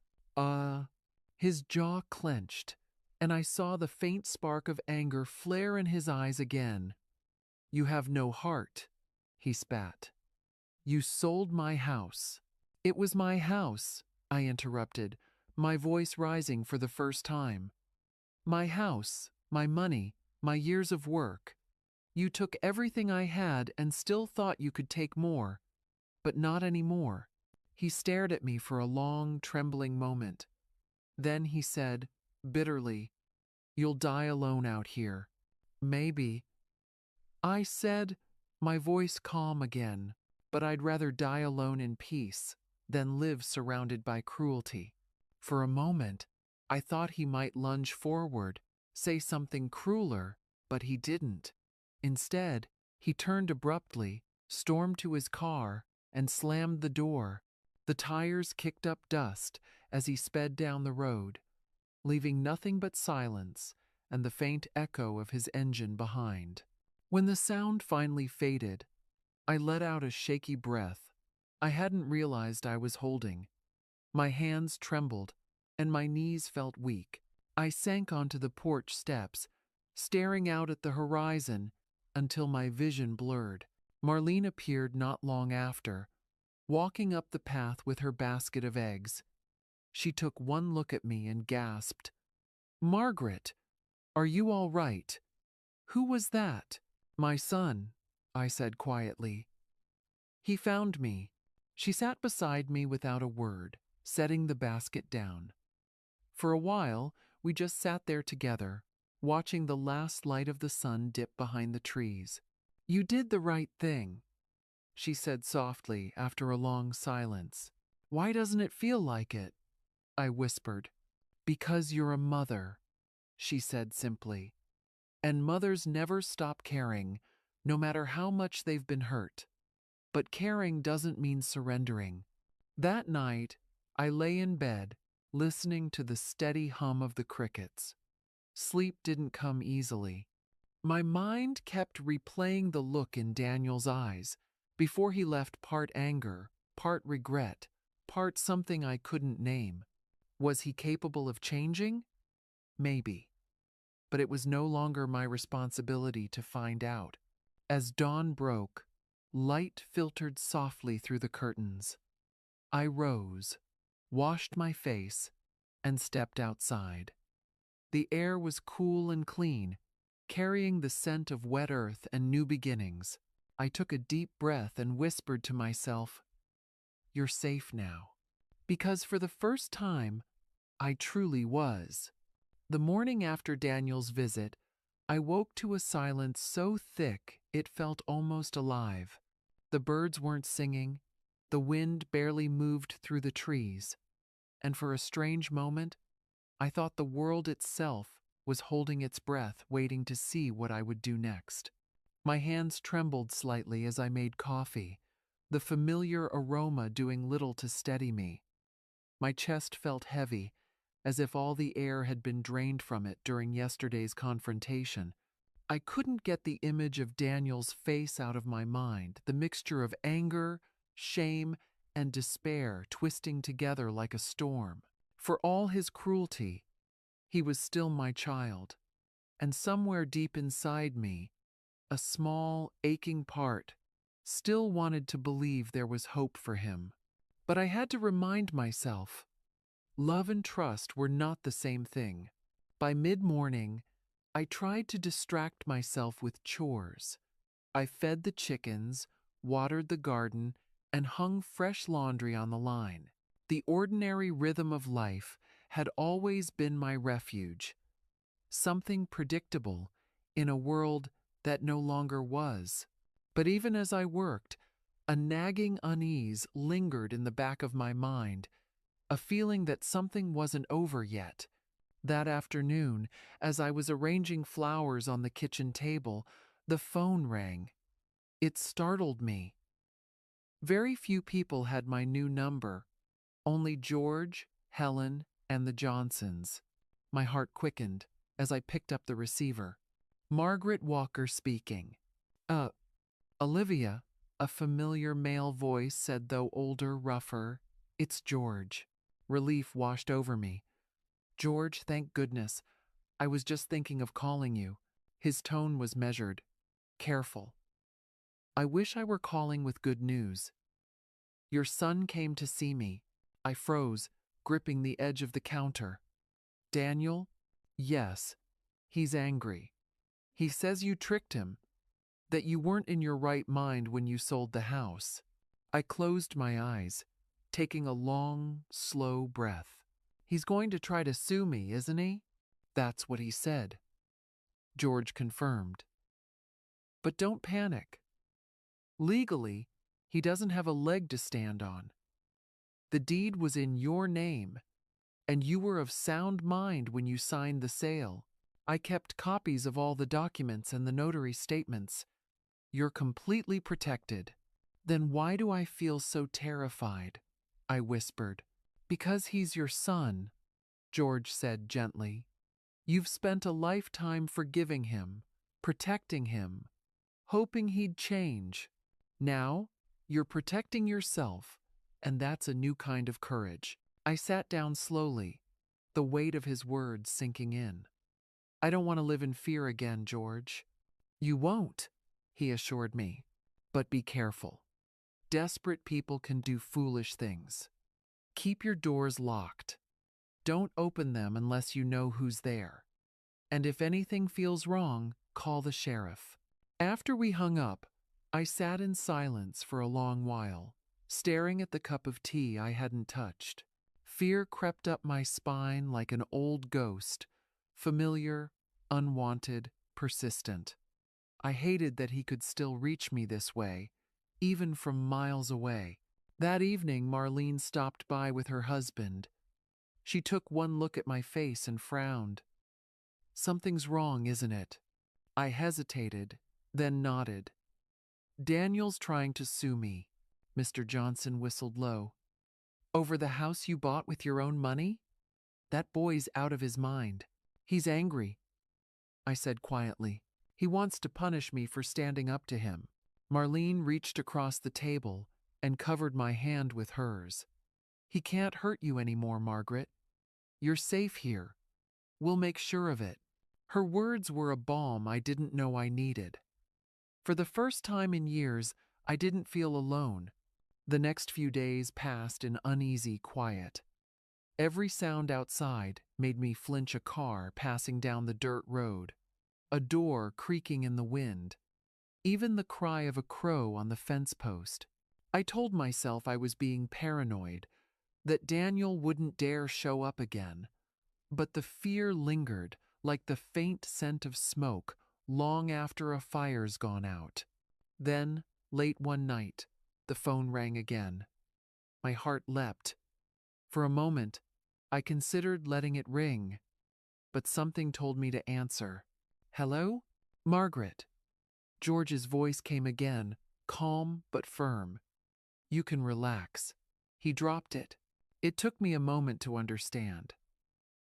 His jaw clenched, and I saw the faint spark of anger flare in his eyes again. You have no heart, he spat. You sold my house. It was my house, I interrupted, my voice rising for the first time. My house, my money, my years of work. You took everything I had and still thought you could take more, but not anymore. He stared at me for a long, trembling moment. Then he said, bitterly, You'll die alone out here. Maybe. I said, my voice calm again, but I'd rather die alone in peace than live surrounded by cruelty. For a moment, I thought he might lunge forward, say something crueler, but he didn't. Instead, he turned abruptly, stormed to his car, and slammed the door. The tires kicked up dust as he sped down the road, leaving nothing but silence and the faint echo of his engine behind. When the sound finally faded, I let out a shaky breath I hadn't realized I was holding. My hands trembled, and my knees felt weak. I sank onto the porch steps, staring out at the horizon until my vision blurred. Marlene appeared not long after, walking up the path with her basket of eggs. She took one look at me and gasped, "Margaret, are you all right? Who was that?" "My son," I said quietly. "He found me." She sat beside me without a word, setting the basket down. For a while, we just sat there together, watching the last light of the sun dip behind the trees. "You did the right thing," she said softly after a long silence. "Why doesn't it feel like it?" I whispered. "Because you're a mother," she said simply. "And mothers never stop caring, no matter how much they've been hurt. But caring doesn't mean surrendering." That night, I lay in bed, listening to the steady hum of the crickets. Sleep didn't come easily. My mind kept replaying the look in Daniel's eyes before he left, part anger, part regret, part something I couldn't name. Was he capable of changing? Maybe. But it was no longer my responsibility to find out. As dawn broke, light filtered softly through the curtains. I rose, washed my face, and stepped outside. The air was cool and clean, carrying the scent of wet earth and new beginnings. I took a deep breath and whispered to myself, "You're safe now." Because for the first time, I truly was. The morning after Daniel's visit, I woke to a silence so thick it felt almost alive. The birds weren't singing, the wind barely moved through the trees, and for a strange moment, I thought the world itself was holding its breath, waiting to see what I would do next. My hands trembled slightly as I made coffee, the familiar aroma doing little to steady me. My chest felt heavy, as if all the air had been drained from it during yesterday's confrontation. I couldn't get the image of Daniel's face out of my mind, the mixture of anger, shame, and despair twisting together like a storm. For all his cruelty, he was still my child, and somewhere deep inside me, a small, aching part still wanted to believe there was hope for him. But I had to remind myself, love and trust were not the same thing. By mid-morning, I tried to distract myself with chores. I fed the chickens, watered the garden, and hung fresh laundry on the line. The ordinary rhythm of life had always been my refuge, something predictable in a world that no longer was. But even as I worked, a nagging unease lingered in the back of my mind, a feeling that something wasn't over yet. That afternoon, as I was arranging flowers on the kitchen table, the phone rang. It startled me. Very few people had my new number, only George, Helen, and the Johnsons. My heart quickened as I picked up the receiver. Margaret Walker speaking. Olivia, a familiar male voice said, though older, rougher. "It's George." Relief washed over me. "George, thank goodness. I was just thinking of calling you." His tone was measured, careful. "I wish I were calling with good news. Your son came to see me." I froze, gripping the edge of the counter. "Daniel?" "Yes. He's angry. He says you tricked him, that you weren't in your right mind when you sold the house." I closed my eyes, taking a long, slow breath. "He's going to try to sue me, isn't he?" "That's what he said," George confirmed. "But don't panic. Legally, he doesn't have a leg to stand on. The deed was in your name, and you were of sound mind when you signed the sale. I kept copies of all the documents and the notary statements. You're completely protected." "Then why do I feel so terrified?" I whispered. "Because he's your son," George said gently. "You've spent a lifetime forgiving him, protecting him, hoping he'd change. Now, you're protecting yourself, and that's a new kind of courage." I sat down slowly, the weight of his words sinking in. "I don't want to live in fear again, George." "You won't," he assured me. But be careful. Desperate people can do foolish things. Keep your doors locked. Don't open them unless you know who's there. And if anything feels wrong, call the sheriff. After we hung up, I sat in silence for a long while, staring at the cup of tea I hadn't touched. Fear crept up my spine like an old ghost, familiar, unwanted, persistent. I hated that he could still reach me this way, even from miles away. That evening, Marlene stopped by with her husband. She took one look at my face and frowned. Something's wrong, isn't it? I hesitated, then nodded. Daniel's trying to sue me. Mr. Johnson whistled low. Over the house you bought with your own money? That boy's out of his mind. He's angry, I said quietly. He wants to punish me for standing up to him. Marlene reached across the table and covered my hand with hers. He can't hurt you anymore, Margaret. You're safe here. We'll make sure of it. Her words were a balm I didn't know I needed. For the first time in years, I didn't feel alone. The next few days passed in uneasy quiet. Every sound outside made me flinch: a car passing down the dirt road, a door creaking in the wind, even the cry of a crow on the fence post. I told myself I was being paranoid, that Daniel wouldn't dare show up again. But the fear lingered like the faint scent of smoke long after a fire's gone out. Then, late one night, the phone rang again. My heart leapt. For a moment, I considered letting it ring, but something told me to answer. Hello? Margaret. George's voice came again, calm but firm. You can relax. He dropped it. It took me a moment to understand.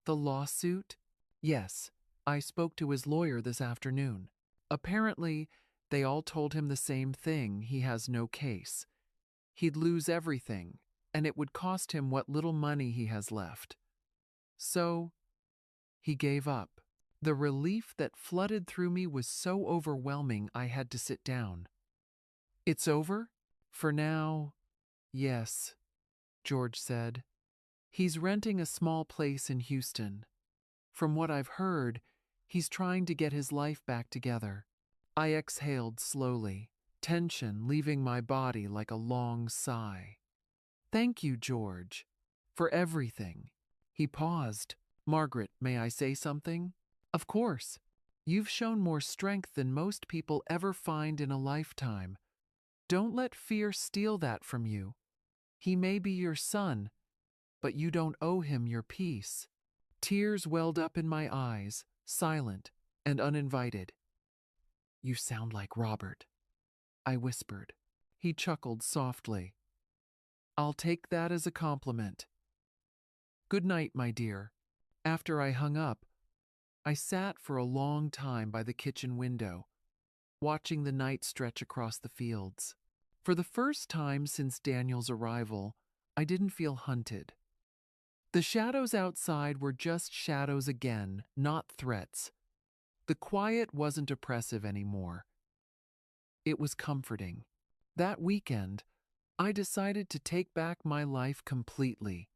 The lawsuit? Yes, I spoke to his lawyer this afternoon. Apparently, they all told him the same thing: he has no case. He'd lose everything, and it would cost him what little money he has left. So, he gave up. The relief that flooded through me was so overwhelming I had to sit down. It's over? For now, yes, George said. He's renting a small place in Houston. From what I've heard, he's trying to get his life back together. I exhaled slowly, tension leaving my body like a long sigh. Thank you, George, for everything. He paused. Margaret, may I say something? Of course. You've shown more strength than most people ever find in a lifetime. Don't let fear steal that from you. He may be your son, but you don't owe him your peace. Tears welled up in my eyes, silent and uninvited. You sound like Robert, I whispered. He chuckled softly. I'll take that as a compliment. Good night, my dear. After I hung up, I sat for a long time by the kitchen window, watching the night stretch across the fields. For the first time since Daniel's arrival, I didn't feel hunted. The shadows outside were just shadows again, not threats. The quiet wasn't oppressive anymore. It was comforting. That weekend, I decided to take back my life completely.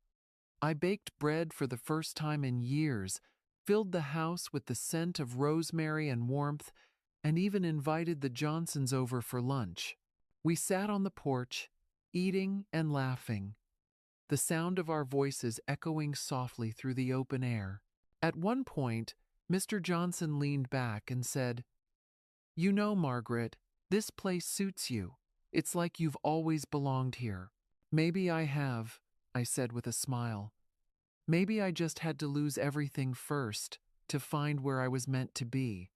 I baked bread for the first time in years, filled the house with the scent of rosemary and warmth, and even invited the Johnsons over for lunch. We sat on the porch, eating and laughing, the sound of our voices echoing softly through the open air. At one point, Mr. Johnson leaned back and said, You know, Margaret, this place suits you. It's like you've always belonged here. Maybe I have, I said with a smile. Maybe I just had to lose everything first to find where I was meant to be.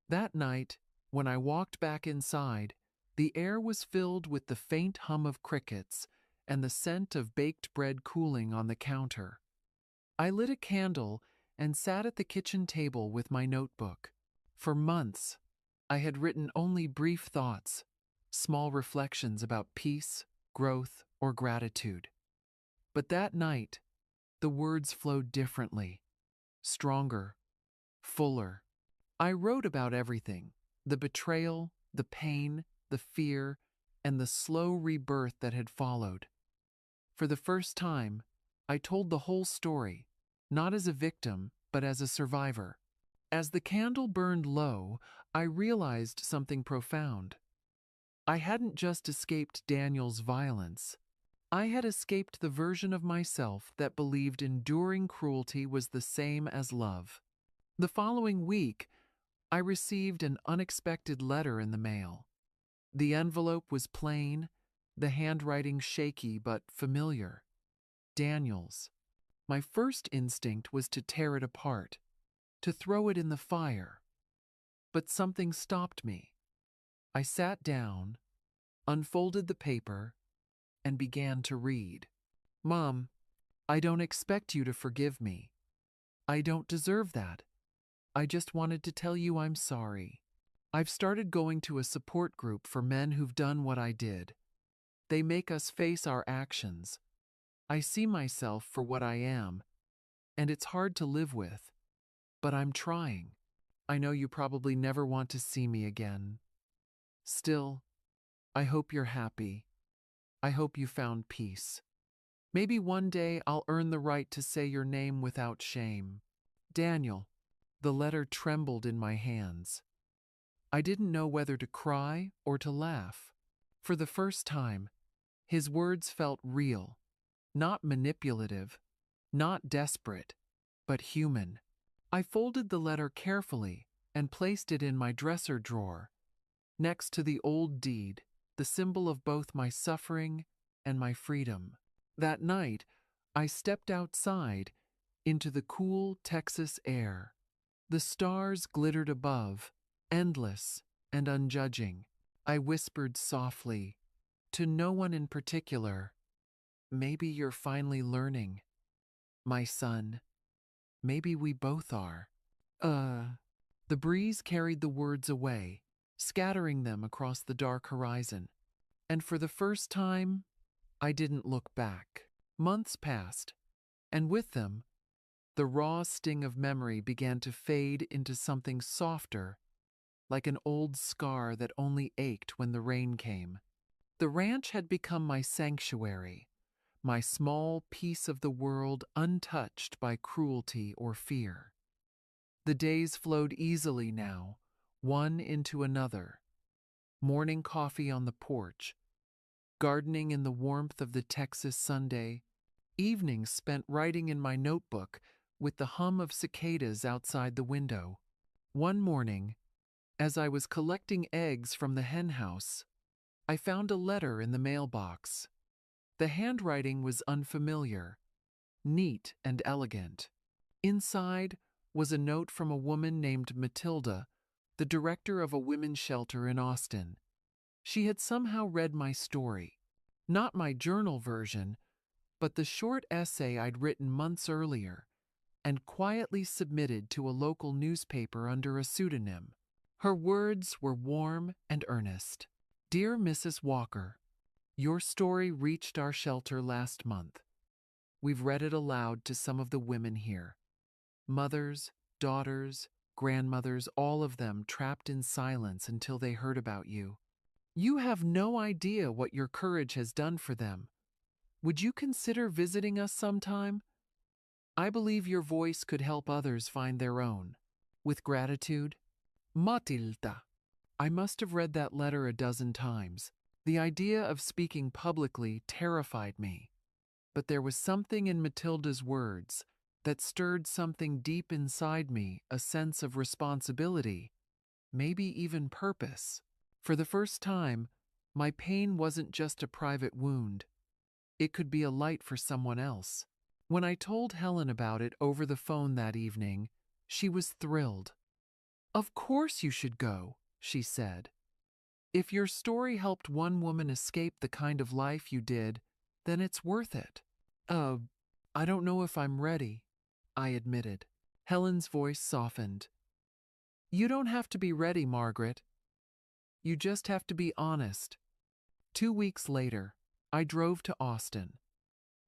That night, when I walked back inside, the air was filled with the faint hum of crickets and the scent of baked bread cooling on the counter. I lit a candle and sat at the kitchen table with my notebook. For months, I had written only brief thoughts, small reflections about peace, growth, or gratitude. But that night, the words flowed differently, stronger, fuller. I wrote about everything: the betrayal, the pain, the fear, and the slow rebirth that had followed. For the first time, I told the whole story, not as a victim, but as a survivor. As the candle burned low, I realized something profound. I hadn't just escaped Daniel's violence. I had escaped the version of myself that believed enduring cruelty was the same as love. The following week, I received an unexpected letter in the mail. The envelope was plain, the handwriting shaky but familiar. Daniel's. My first instinct was to tear it apart, to throw it in the fire. But something stopped me. I sat down, unfolded the paper, and began to read. Mom, I don't expect you to forgive me. I don't deserve that. I just wanted to tell you I'm sorry. I've started going to a support group for men who've done what I did. They make us face our actions. I see myself for what I am, and it's hard to live with, but I'm trying. I know you probably never want to see me again. Still, I hope you're happy. I hope you found peace. Maybe one day I'll earn the right to say your name without shame. Daniel. The letter trembled in my hands. I didn't know whether to cry or to laugh. For the first time, his words felt real, not manipulative, not desperate, but human. I folded the letter carefully and placed it in my dresser drawer, next to the old deed, the symbol of both my suffering and my freedom. That night, I stepped outside into the cool Texas air. The stars glittered above, endless and unjudging. I whispered softly, to no one in particular, maybe you're finally learning. My son, maybe we both are. The breeze carried the words away, scattering them across the dark horizon. And for the first time, I didn't look back. Months passed, and with them, the raw sting of memory began to fade into something softer, like an old scar that only ached when the rain came. The ranch had become my sanctuary, my small piece of the world untouched by cruelty or fear. The days flowed easily now, one into another. Morning coffee on the porch, gardening in the warmth of the Texas Sunday, evenings spent writing in my notebook with the hum of cicadas outside the window. One morning, as I was collecting eggs from the hen house, I found a letter in the mailbox. The handwriting was unfamiliar, neat and elegant. Inside was a note from a woman named Matilda, the director of a women's shelter in Austin. She had somehow read my story, not my journal version, but the short essay I'd written months earlier, and quietly submitted to a local newspaper under a pseudonym. Her words were warm and earnest. Dear Mrs. Walker, your story reached our shelter last month. We've read it aloud to some of the women here. Mothers, daughters, grandmothers, all of them trapped in silence until they heard about you. You have no idea what your courage has done for them. Would you consider visiting us sometime? I believe your voice could help others find their own. With gratitude, Matilda. I must have read that letter a dozen times. The idea of speaking publicly terrified me. But there was something in Matilda's words that stirred something deep inside me, a sense of responsibility, maybe even purpose. For the first time, my pain wasn't just a private wound. It could be a light for someone else. When I told Helen about it over the phone that evening, she was thrilled. Of course you should go, she said. If your story helped one woman escape the kind of life you did, then it's worth it. I don't know if I'm ready, I admitted. Helen's voice softened. You don't have to be ready, Margaret. You just have to be honest. 2 weeks later, I drove to Austin.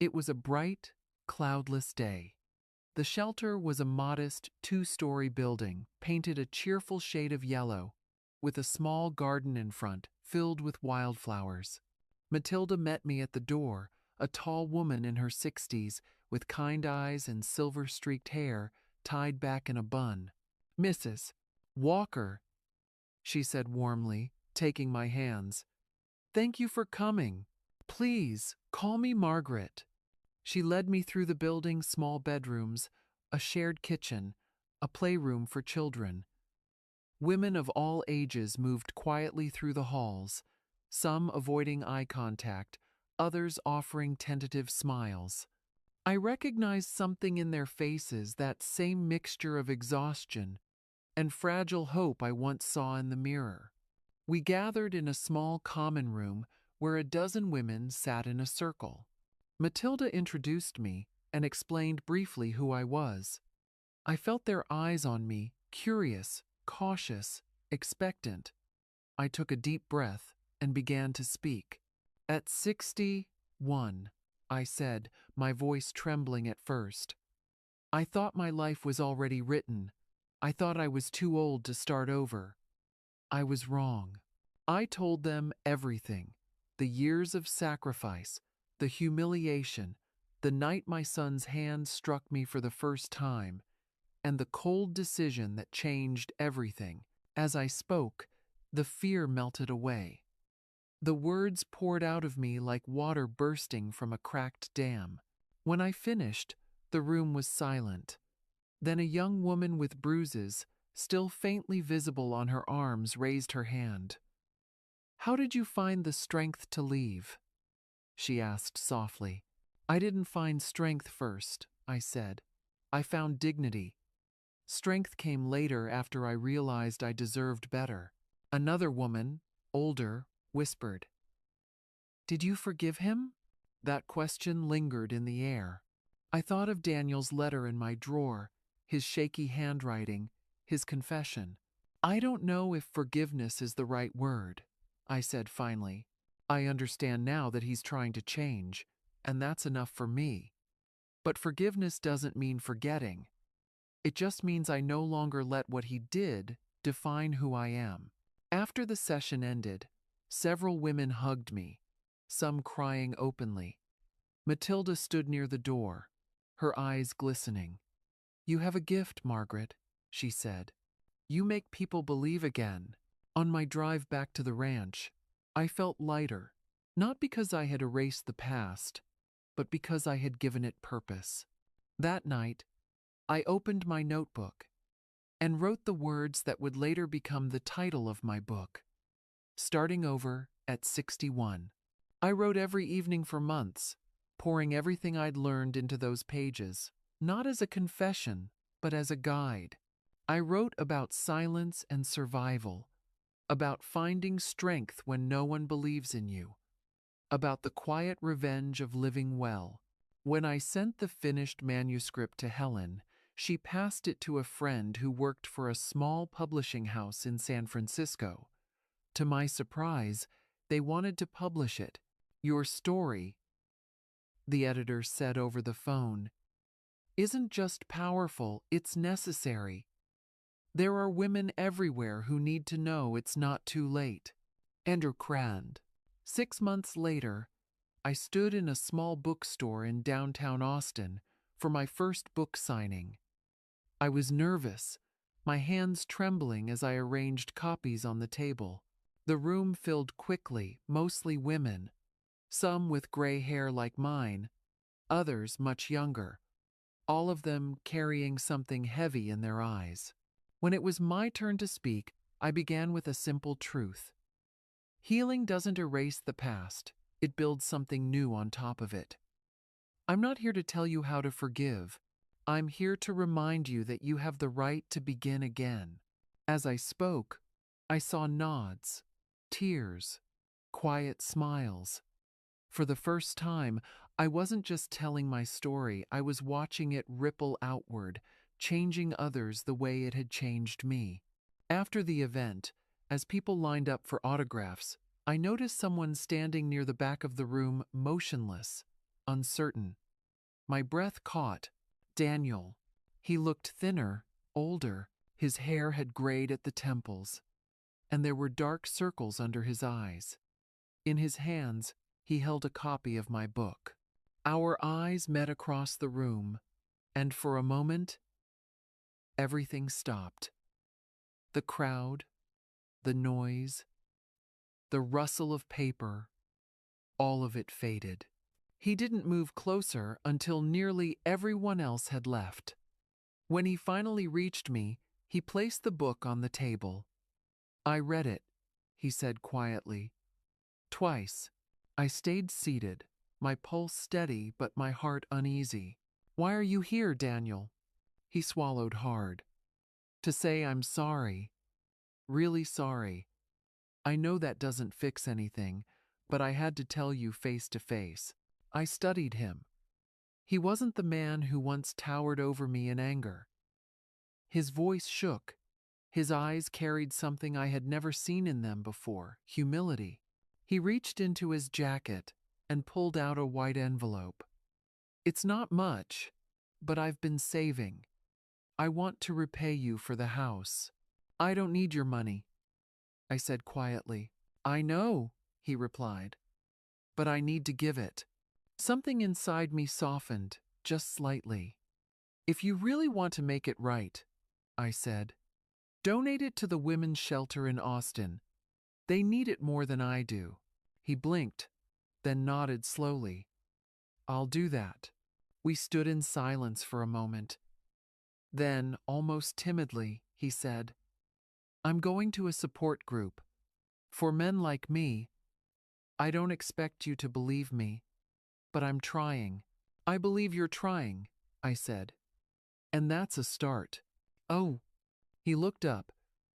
It was a bright, cloudless day. The shelter was a modest 2-story building, painted a cheerful shade of yellow, with a small garden in front, filled with wildflowers. Matilda met me at the door, a tall woman in her 60s with kind eyes and silver-streaked hair tied back in a bun. "Mrs. Walker," she said warmly, taking my hands. "Thank you for coming. Please, call me Margaret." She led me through the building's small bedrooms, a shared kitchen, a playroom for children. Women of all ages moved quietly through the halls, some avoiding eye contact, others offering tentative smiles. I recognized something in their faces, that same mixture of exhaustion and fragile hope I once saw in the mirror. We gathered in a small common room where a dozen women sat in a circle. Matilda introduced me and explained briefly who I was. I felt their eyes on me, curious, cautious, expectant. I took a deep breath and began to speak. "At 61, I said, my voice trembling at first. "I thought my life was already written. I thought I was too old to start over. I was wrong." I told them everything: the years of sacrifice, the humiliation, the night my son's hand struck me for the first time, and the cold decision that changed everything. As I spoke, the fear melted away. The words poured out of me like water bursting from a cracked dam. When I finished, the room was silent. Then a young woman with bruises, still faintly visible on her arms, raised her hand. "How did you find the strength to leave?" she asked softly. "I didn't find strength first," I said. "I found dignity. Strength came later, after I realized I deserved better." Another woman, older, whispered, "Did you forgive him?" That question lingered in the air. I thought of Daniel's letter in my drawer, his shaky handwriting, his confession. "I don't know if forgiveness is the right word," I said finally. "I understand now that he's trying to change, and that's enough for me. But forgiveness doesn't mean forgetting. It just means I no longer let what he did define who I am." After the session ended, several women hugged me, some crying openly. Matilda stood near the door, her eyes glistening. "You have a gift, Margaret," she said. "You make people believe again." On my drive back to the ranch, I felt lighter, not because I had erased the past, but because I had given it purpose. That night, I opened my notebook and wrote the words that would later become the title of my book, "Starting Over at 61. I wrote every evening for months, pouring everything I'd learned into those pages, not as a confession, but as a guide. I wrote about silence and survival, about finding strength when no one believes in you, about the quiet revenge of living well. When I sent the finished manuscript to Helen, she passed it to a friend who worked for a small publishing house in San Francisco. To my surprise, they wanted to publish it. "Your story," the editor said over the phone, "isn't just powerful, it's necessary. There are women everywhere who need to know it's not too late." Andrew Crand. 6 months later, I stood in a small bookstore in downtown Austin for my first book signing. I was nervous, my hands trembling as I arranged copies on the table. The room filled quickly, mostly women, some with gray hair like mine, others much younger, all of them carrying something heavy in their eyes. When it was my turn to speak, I began with a simple truth. Healing doesn't erase the past, it builds something new on top of it. I'm not here to tell you how to forgive. I'm here to remind you that you have the right to begin again. As I spoke, I saw nods, tears, quiet smiles. For the first time, I wasn't just telling my story, I was watching it ripple outward, changing others the way it had changed me. After the event, as people lined up for autographs, I noticed someone standing near the back of the room, motionless, uncertain. My breath caught. Daniel. He looked thinner, older. His hair had grayed at the temples. and there were dark circles under his eyes. In his hands, he held a copy of my book. Our eyes met across the room, and for a moment, everything stopped. The crowd, the noise, the rustle of paper, all of it faded. He didn't move closer until nearly everyone else had left. When he finally reached me, he placed the book on the table. "I read it," he said quietly. "Twice." I stayed seated, my pulse steady but my heart uneasy. "Why are you here, Daniel?" He swallowed hard. "To say I'm sorry. Really sorry. I know that doesn't fix anything, but I had to tell you face to face." I studied him. He wasn't the man who once towered over me in anger. His voice shook. His eyes carried something I had never seen in them before: humility. He reached into his jacket and pulled out a white envelope. "It's not much, but I've been saving. I want to repay you for the house." "I don't need your money," I said quietly. "I know," he replied, "but I need to give it." Something inside me softened, just slightly. "If you really want to make it right," I said, "donate it to the women's shelter in Austin. They need it more than I do." He blinked, then nodded slowly. "I'll do that." We stood in silence for a moment. Then, almost timidly, he said, "I'm going to a support group. For men like me. I don't expect you to believe me, but I'm trying." "I believe you're trying," I said. "And that's a start." "Oh." He looked up,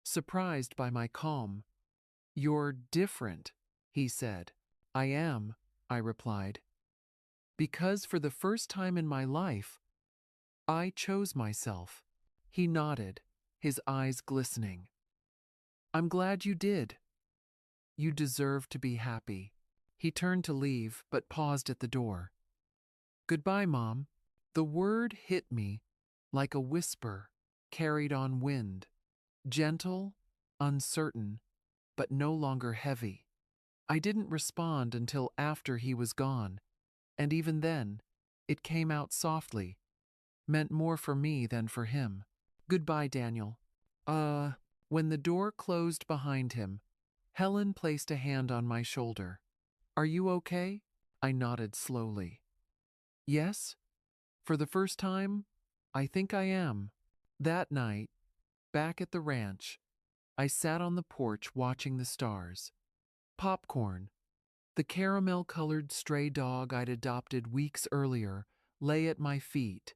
surprised by my calm. "You're different," he said. "I am," I replied. "Because for the first time in my life, I chose myself." He nodded, his eyes glistening. "I'm glad you did. You deserve to be happy." He turned to leave, but paused at the door. "Goodbye, Mom." The word hit me like a whisper carried on wind, gentle, uncertain, but no longer heavy. I didn't respond until after he was gone, and even then, it came out softly, meant more for me than for him. "Goodbye, Daniel." When the door closed behind him, Helen placed a hand on my shoulder. "Are you okay?" I nodded slowly. "Yes, for the first time, I think I am." That night, back at the ranch, I sat on the porch watching the stars. Popcorn, the caramel-colored stray dog I'd adopted weeks earlier, lay at my feet,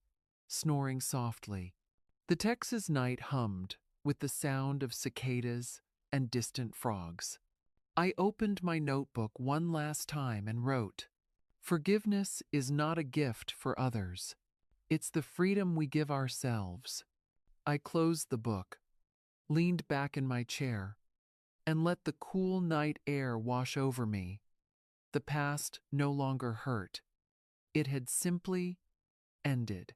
snoring softly. The Texas night hummed with the sound of cicadas and distant frogs. I opened my notebook one last time and wrote, "Forgiveness is not a gift for others. It's the freedom we give ourselves." I closed the book, leaned back in my chair, and let the cool night air wash over me. The past no longer hurt. It had simply ended.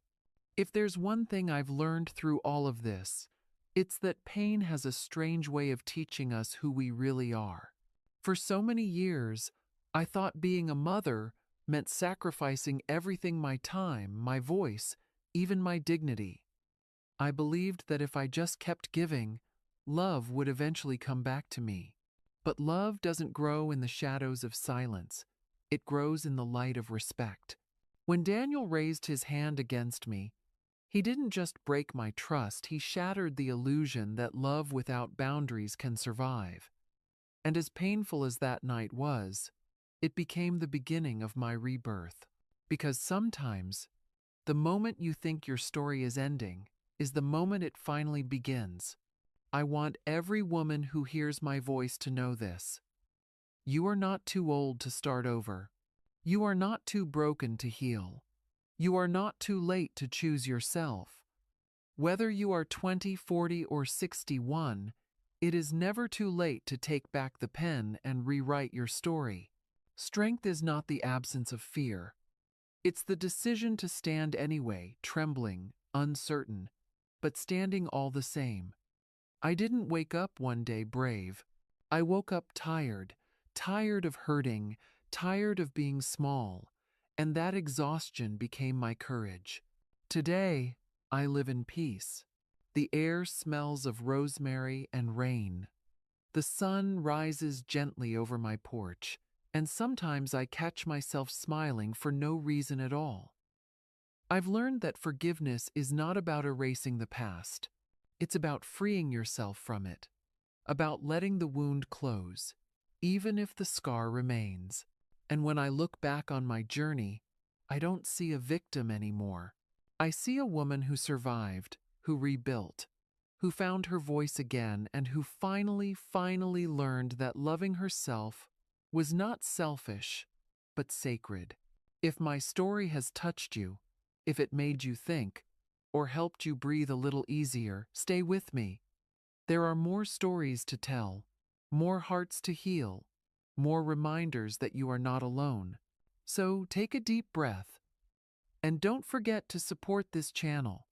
If there's one thing I've learned through all of this, it's that pain has a strange way of teaching us who we really are. For so many years, I thought being a mother meant sacrificing everything: my time, my voice, even my dignity. I believed that if I just kept giving, love would eventually come back to me. But love doesn't grow in the shadows of silence. It grows in the light of respect. When Daniel raised his hand against me, he didn't just break my trust, he shattered the illusion that love without boundaries can survive. And as painful as that night was, it became the beginning of my rebirth. Because sometimes, the moment you think your story is ending is the moment it finally begins. I want every woman who hears my voice to know this. You are not too old to start over. You are not too broken to heal. You are not too late to choose yourself. Whether you are 20, 40, or 61, it is never too late to take back the pen and rewrite your story. Strength is not the absence of fear. It's the decision to stand anyway, trembling, uncertain, but standing all the same. I didn't wake up one day brave. I woke up tired, tired of hurting, tired of being small, and that exhaustion became my courage. Today, I live in peace. The air smells of rosemary and rain. The sun rises gently over my porch, and sometimes I catch myself smiling for no reason at all. I've learned that forgiveness is not about erasing the past. It's about freeing yourself from it, about letting the wound close, even if the scar remains. And when I look back on my journey, I don't see a victim anymore. I see a woman who survived, who rebuilt, who found her voice again, and who finally learned that loving herself was not selfish, but sacred. If my story has touched you, if it made you think, or helped you breathe a little easier, stay with me. There are more stories to tell, more hearts to heal, more reminders that you are not alone. So take a deep breath, and don't forget to support this channel.